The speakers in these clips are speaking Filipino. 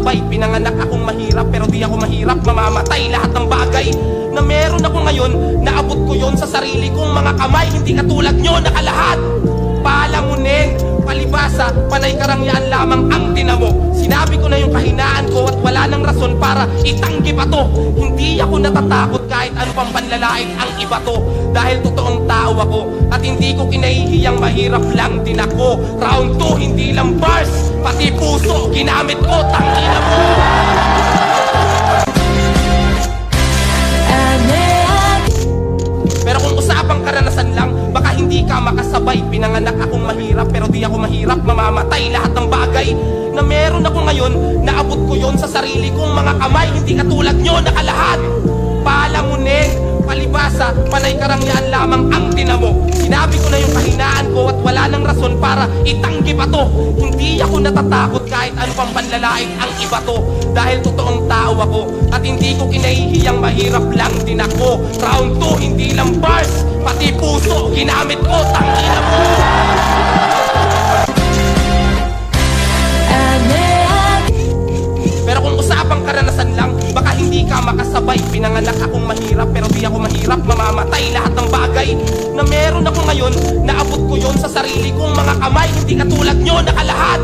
makasabay. Pinanganak akong mahirap pero di ako mahirap mamamatay. Lahat ng bagay na meron ako ngayon, naabot ko yon sa sarili kong mga kamay. Hindi katulad nyo nakalahat. Palamunin, palibasa, panay karangyaan lamang ang tinamo. Sinabi ko na yung kahinaan ko at wala nang rason para itanggi pa to. Hindi ako natatakot kahit ano pang panlalait ang iba to. Dahil totoong tao ako at hindi ko kinahihiyang mahirap lang din ako. Round 2, hindi lang bars, pati puso ginamit ko, tangina mo. Pero kung usapang karanasan lang, baka hindi ka makasabay. Pinanganak akong mahirap pero di ako mahirap mamamatay. Lahat ng bagay na meron ako ngayon, naabot ko yon sa sarili kong mga kamay. Hindi katulad nyo nakalahat. Palamunin, palibasa, panay karangyaan lamang ang tinamo. Sinabi ko na yung kahinaan ko at wala nang rason para itanggi pa to. Hindi ako natatakot kahit ano pang panlalait ang iba to. Dahil totoong tao ako at hindi ko kinahihiyang mahirap lang din ako. Round 2, hindi lang bars, pati puso ginamit ko, tangina mo. Pero kung usapang karanasan lang, baka hindi ka makasabay. Pinanganak akong mahirap pero di ako mahirap mamamatay. Lahat ng bagay na meron ako ngayon, naabot ko yon sa sarili kong mga kamay. Hindi katulad nyo nakalahat.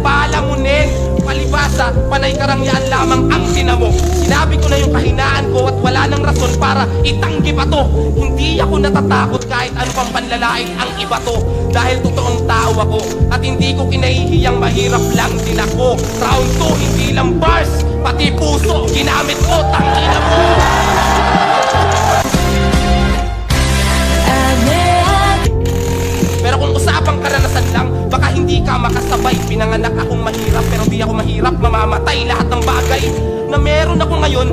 Palamunin, palibasa, panay karangyaan lamang ang tinamo. Sinabi ko na yung kahinaan ko at wala nang rason para itanggi pa to. Hindi ako natatakot kahit ano pang panlalait ang iba to. Dahil totoong tao ako at hindi ko kinahihiyang mahirap lang din ako. Round 2, hindi lang bars, pati puso ginamit ko, tangina mo. Pero kung usapang karanasan lang, baka hindi ka makasabay. Pinanganak akong mahirap pero di ako mahirap mamamatay. Lahat ng bagay na meron ako ngayon,